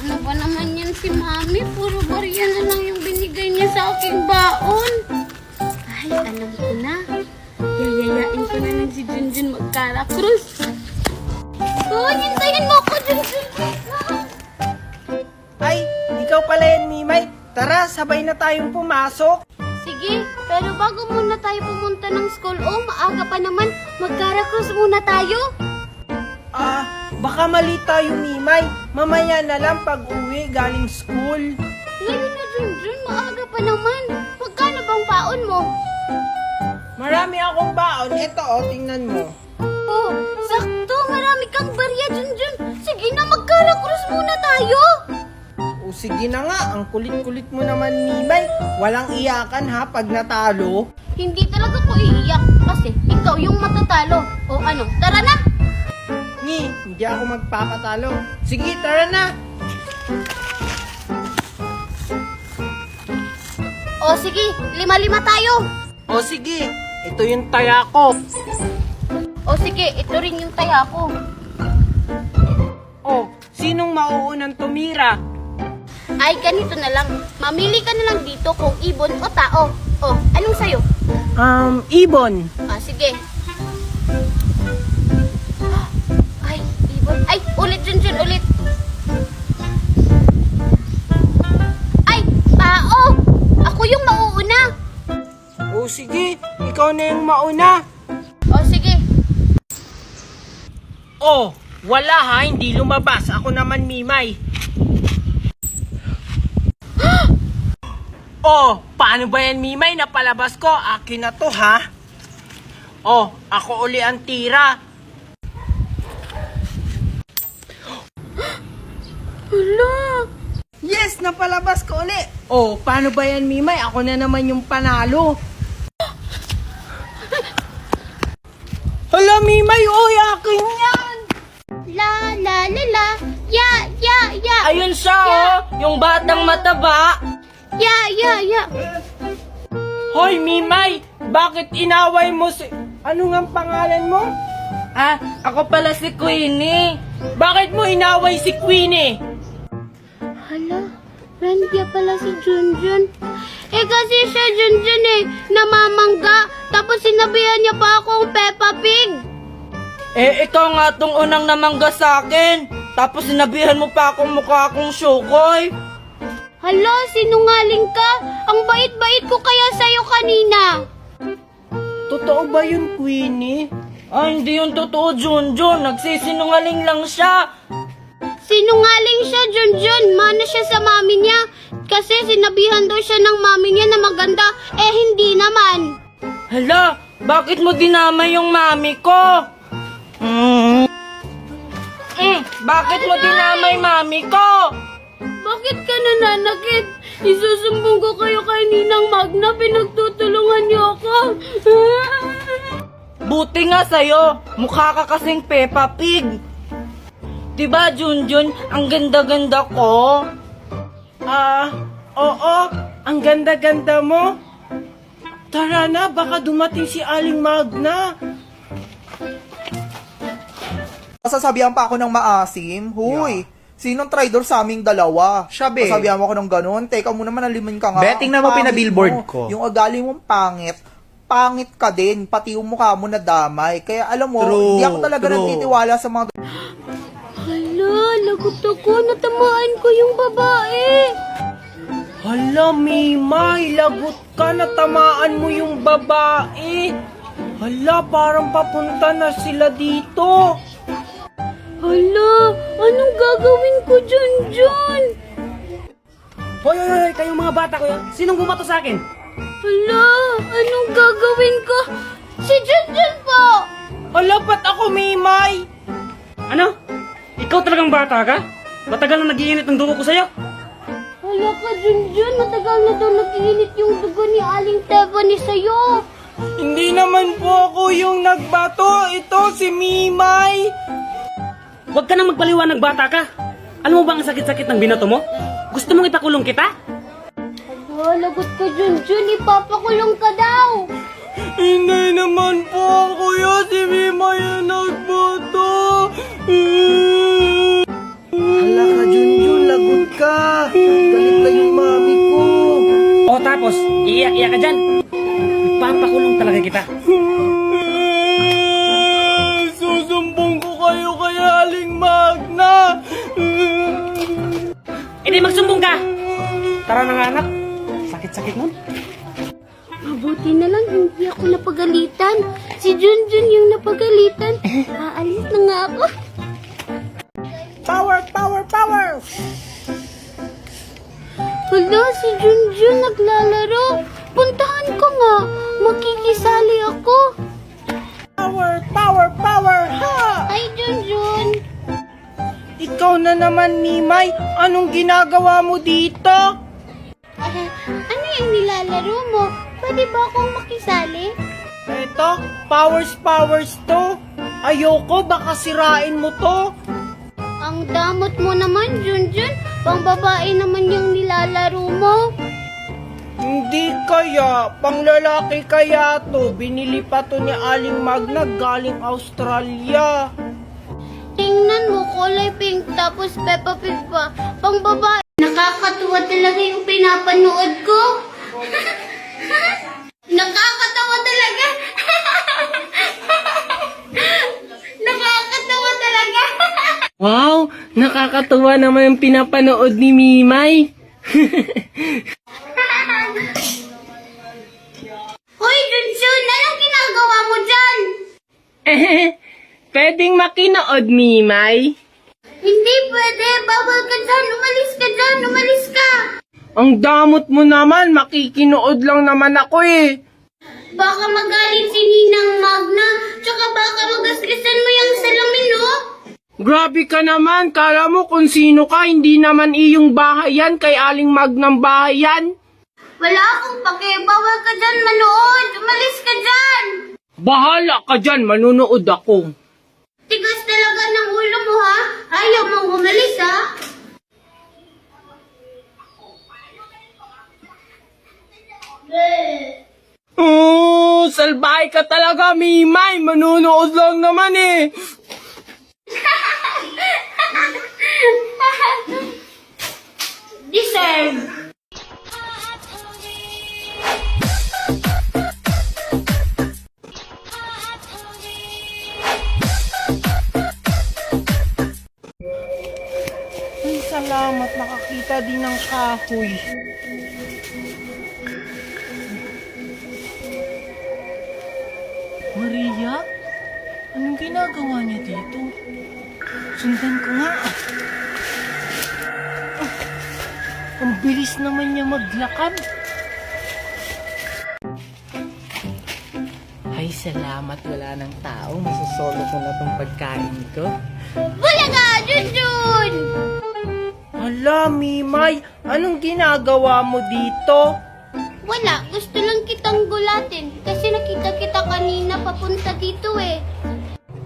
Ano ba naman yan si Mami? Puro barya na lang yung binigay niya sa aking baon. Ay, alam ko na. Yayayain ko na lang si Junjun magkara-cruz. Oh, hintayin mo ako, Junjun. Ay, ikaw pala yan, Mimay. Tara, sabay na tayong pumasok. Sige, pero bago muna tayo pumunta ng school, maaga pa naman, magkara-cruz muna tayo. Baka mali tayo, Mimay. Mamaya na lang pag-uwi galing school. Lalo na, Junjun, maaga pa naman. Magkano bang baon mo? Marami akong baon. Ito, tingnan mo. Oh, sakto, marami kang barya, Junjun. Sige na, magkara-cruz muna tayo. O sige na nga, ang kulit-kulit mo naman, Mimay. Walang iyakan ha pag natalo. Hindi talaga ko iiyak kasi ikaw yung matatalo. O ano, tara na! Hindi ako magpapatalo. Sige, tara na. O sige, 5-5 tayo. O sige, ito yung taya ko. O sige, ito rin yung taya ko. O, sinong mauunang tumira? Ay, ganito na lang. Mamili ka na lang dito kung ibon o tao. O, anong sayo? Ibon. Sige. Ay, ibon. Ay, ulit, Junjun, ulit. Ay, tao! Ako yung mauuna. O sige, ikaw na yung mauna. O, sige. Oh, wala ha, hindi lumabas. Ako naman, Mimay. Oh, paano ba yan, Mimay? Napalabas ko. Akin na to, ha? Oh, ako uli ang tira. Hala! Yes, napalabas ko uli. Oh, paano ba yan, Mimay? Ako na naman yung panalo. Hala, Mimay, oy, akin yan. La la la la, ya ya ya, Ayun siya, oh, yung batang mataba. ya ya ya. Hoy, Mimay, bakit inaway mo si... Ano nga pangalan mo? Ako pala si Queenie. Bakit mo inaway si Queenie? Hala, friend niya pala si Junjun. Kasi siya Junjun namamangga. Tapos sinabihan niya pa akong Peppa Pig. Ikaw nga tong unang namangga sa akin. Tapos sinabihan mo pa akong mukha akong Shukoy. Hala, sinungaling ka. Ang bait-bait ko kaya sa'yo kanina. Totoo ba yun, Queenie? Hindi yun totoo, Junjun. Nagsisinungaling lang siya. Sinungaling siya, Junjun. Mana siya sa mami niya. Kasi sinabihan daw siya ng mami niya na maganda. Hindi naman. Hala, bakit mo dinamay yung mami ko? Bakit mo dinamay mami ko? Bakit ka nananakit? Isusumbong ko kayo kay Ninang Magna. Pinagtutulungan niyo ako. Buti nga sa'yo, mukha ka kasing Peppa Pig. Diba, Junjun, ang ganda-ganda ko? Oo, ang ganda-ganda mo. Tara na, baka dumating si Aling Magna. Sasabihan pa ako ng maasim. Huy, sinong traidor sa aming dalawa? Siya, be. Sasabihan mo ako ng ganun. Teka muna, manalimin ka nga. Betting Ang na mo pangit pinabillboard mo. ko. Yung ugali mong pangit, pangit ka din. Pati yung mukha mo na damay. Kaya alam mo, True, hindi ako talaga true. nagtitiwala sa mga... Hala, lagot ako. Natamaan ko yung babae. Hala, Mimay, lagot ka, natamaan mo yung babae. Hala, parang papunta na sila dito. Hala, anong gagawin ko, Junjun? Hoy, kayong mga bata ko yan. Sinong bumato sa akin? Hala, anong gagawin ko? Si Junjun po! Hala, ba't ako, Mimay? Ano? Ikaw talagang bata ka? Matagal na nag-iinit ang dugo ko sa'yo. Hala ka, Junjun. Matagal na daw nag-iinit yung dugo ni Aling Tiffany sa'yo. Hindi naman po ako yung nagbato. Ito si Mimay. Huwag ka nang magpaliwanag, bata ka. Alam mo ba ang sakit-sakit ng binato mo? Gusto mong ipakulong kita? Hala, lagot ka, Junjun. Ipapakulong ka daw. Hindi naman po ako yun. Si Mimay yung nagbato. Hala ka, Junjun, lagot ka. Galit na yung mami ko. O tapos, iiyak-iyak ka dyan. Ipapakulong talaga kita. Susumbong ko kayo kay Aling Magna. E di magsumbong ka. Tara na nga anak. Sakit-sakit nun. Mabuti na lang hindi ako napagalitan. Si Junjun yung napagalitan. Aalis na nga ako. Power, power, power! Hala, si Junjun naglalaro. Puntahan ko nga. Makikisali ako. Power, power, power! Ha! Ay, Junjun. Ikaw na naman, Mimay. Anong ginagawa mo dito? Ano yung nilalaro mo? Pwede ba akong makisali? Eto, powers to. Ayoko, baka sirain mo to. Ang damot mo naman, Junjun. Pang babae naman yung nilalaro mo. Hindi kaya, panglalaki kaya to. Binili pa to ni Aling Magna galing Australia. Tingnan mo, kulay pink tapos Peppa Pig pa. Pang babae. Nakakatuwa talaga yung pinapanood ko. Nakakatawa talaga. Nakakatawa talaga. Wow, nakakatuwa naman yung pinapanood ni Mimay. Hoy, Junjun, anong ginagawa mo dyan? Pwedeng makinood, Mimay. Hindi pwede. Bawal ka dyan. Umalis ka dyan. Umalis ka. Ang damot mo naman, makikinood lang naman ako eh. Baka magalit si Ninang Magna. Tsaka baka magasgasan mo yung salamin, oh. Grabe ka naman, kala mo kung sino ka, hindi naman iyong bahay yan, kay Aling Magnang bahay yan. Wala akong pake. Bawal ka dyan manood. Umalis ka dyan. Bahala ka dyan, manunood ako. Tigas talaga ng ulo mo, ha? Ayaw mong umalis, ha? Oh, salbahay ka talaga, Mimay, manunood lang naman eh. Deserve. Ay, salamat, nakakita din ng kahoy. Maria? Anong ginagawa niya dito? Sundan ko nga. Ang bilis naman niya maglakad. Ay, salamat. Wala ng tao. Masasolo ko na tong pagkain ko. Bulaga, Junjun! Hala, Mimay. Anong ginagawa mo dito? Wala, gusto lang kitang gulatin. Kasi nakita kita kanina papunta dito, eh.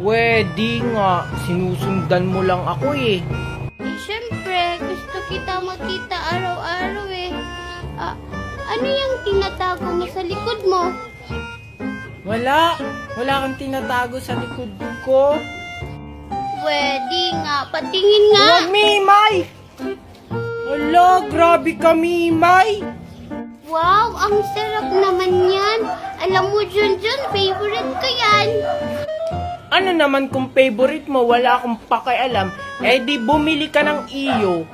Pwede nga. Sinusundan mo lang ako eh. Eh, syempre, gusto kita makita araw-araw, eh. Ah, ano yung tinatago mo sa likod mo? Wala. Wala kang tinatago sa likod ko. Pwede nga, patingin nga. Huwag, Mimay! Hala, grabe ka, Mimay! Wow, ang sarap naman yan. Alam mo, Junjun, favorite ko yan. Ano naman kung favorite mo, wala akong pakialam, eh di bumili ka ng iyo.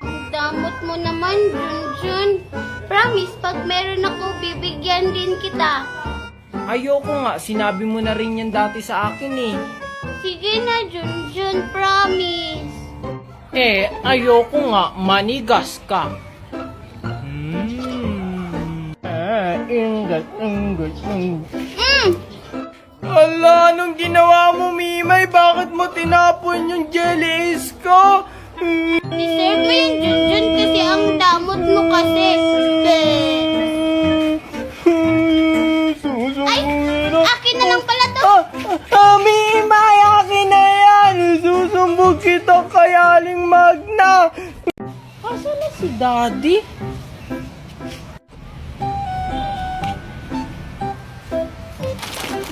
Ang damot mo naman, Junjun. Promise, pag meron ako, bibigyan din kita. Ayoko nga, sinabi mo na rin yan dati sa akin eh. Sige na, Junjun, promise. Eh, ayoko nga, manigas ka. Ingat. Ala, anong ginawa mo, Mimay? Bakit mo tinapon yung jellies ko? Deserve mo yung Junjun kasi ang damot mo kasi. Ay, akin na lang pala to. Mimay, akin na yan! Susumbog kita kay Aling Magna! Asan na si Daddy?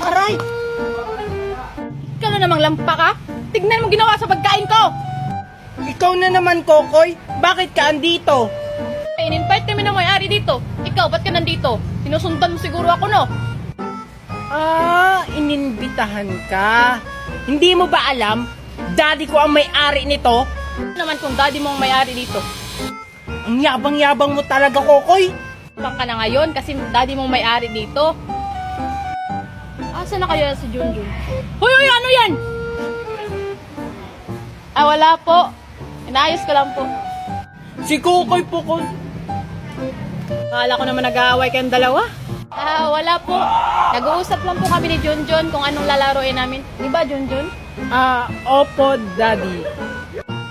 Aray! Ikaw na namang lampa ka? Tignan mo ginawa sa pagkain ko! Ikaw na naman, Kokoy. Bakit ka andito? In-invite kami ng may-ari dito. Ikaw, ba't ka nandito? Sinusundan mo siguro ako, no? Ah, ininbitahan ka. Hindi mo ba alam? Daddy ko ang may-ari nito. Ano naman kung daddy mo ang may-ari dito? Ang yabang-yabang mo talaga, Kokoy. Bang ka na ngayon kasi daddy mo ang may-ari dito. Asa na kaya si Junjun? Hoy, ano yan? Ah, wala po. Inaayos ko lang po. Si Kokoy po ko. Akala ko naman nag-aaway kayong dalawa. Ah, wala po. Nag-uusap lang po kami ni Junjun kung anong lalaroin namin. Di ba, Junjun? Ah, opo, Daddy.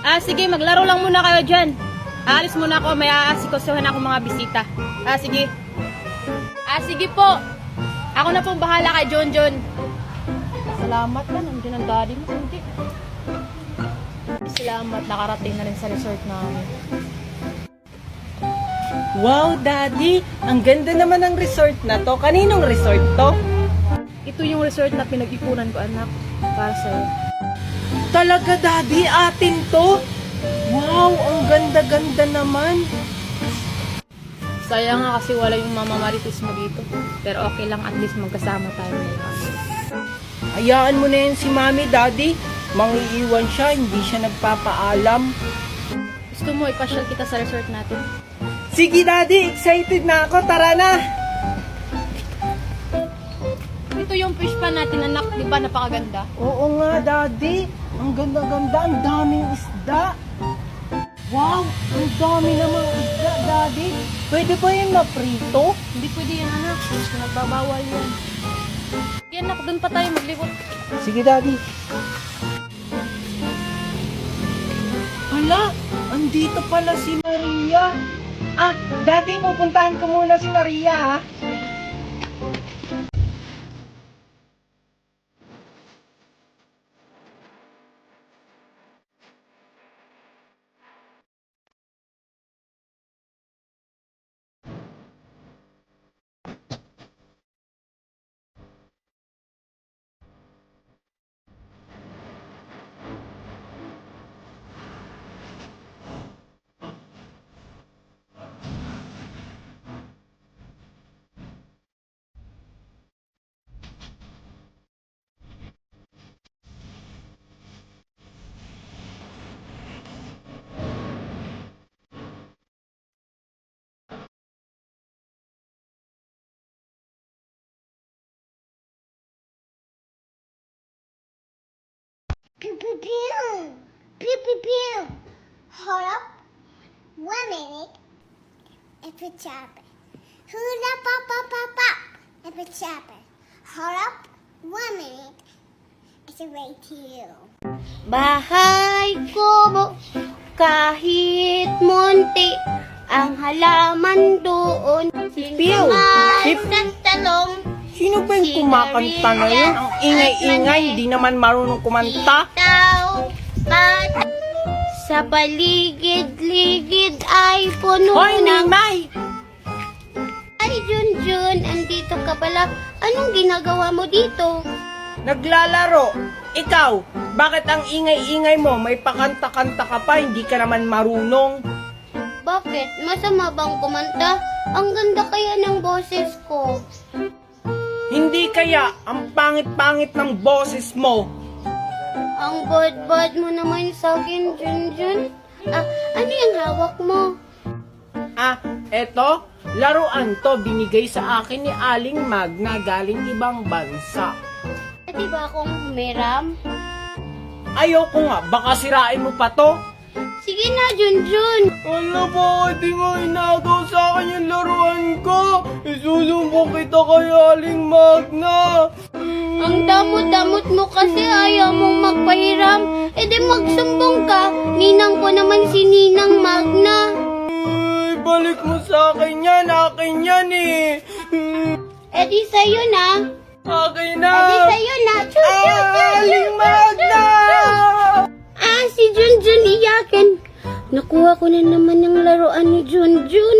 Ah, sige, maglaro lang muna kayo dyan. Aalis muna ako, may aasikasuhan ako mga bisita. Ah, sige. Ah, sige po. Ako na pong bahala kay Junjun. Salamat na, nandiyan ang daddy mo. Hindi. Salamat, nakarating na rin sa resort namin. Wow, Daddy. Ang ganda naman ng resort na to. Kaninong resort to? Ito yung resort na pinag-ipunan ko, anak. Para sa'yo. Talaga, Daddy? Atin to? Wow, ang ganda-ganda naman. Sayang nga kasi wala yung mama Marites mo dito. Pero okay lang, at least magkasama tayo ngayon. Hayaan mo na yan si Mami, Daddy. Mangiiwan siya, hindi siya nagpapaalam. Gusto mo ipasyal kita sa resort natin? Sige, Daddy. Excited na ako. Tara na. Ito yung fish pan natin, anak. Di ba napakaganda? Oo nga, Daddy. Ang ganda-ganda. Ang daming isda. Wow, ang dami namang isda, Daddy. Pwede ba yan na prito? Hindi pwede yan, anak. Nagbabawal yan. Yan, anak. Doon pa tayo maglibot. Sige, Daddy. Hala, andito pala si Maria. Ah, Daddy, pupuntahan ko muna si Maria, ha? Pew pew pew! Pew pew pew! Hold up. 1 minute. If it's chopper. Hula pop pop pop pop. If it's chopper. Hold up. 1 minute. It's a way to you. Bahay ko, kahit munti, ang halaman doon. Piu! Pip! Talong, Sino ba yung kumakanta na yun? Ang ingay-ingay, hindi naman marunong kumanta. itaw, at sa paligid-ligid ay puno Hoy, ng... Mimay! Ay, Junjun, andito ka pala. Anong ginagawa mo dito? Naglalaro. Ikaw, bakit ang ingay-ingay mo? May pakanta-kanta ka pa, hindi ka naman marunong. Bakit? Masama bang kumanta? Ang ganda kaya ng boses ko. Hindi kaya, ang pangit-pangit ng boses mo. Ang bad-bad mo naman sa akin, Junjun. Ah, ano yung hawak mo? Ah, eto, laruan to binigay sa akin ni Aling Magna galing ibang bansa. Pwede ba akong humiram? Ayoko nga, baka sirain mo pa to. Sige na, Junjun. Wala po, di nga inagaw sa akin yung laruan ko. Isusumbong kita kay Aling Magna. Ang damot-damot mo kasi ayaw mong magpahiram. E di magsumbong ka. Ninang ko naman si Ninang Magna. Ay, balik mo sa akin yan eh. E di sa'yo na. Akin E na. di sa'yo na. Aling Magna! Ah, si Junjun iyakin. Nakuha ko na naman yung laruan ni Junjun.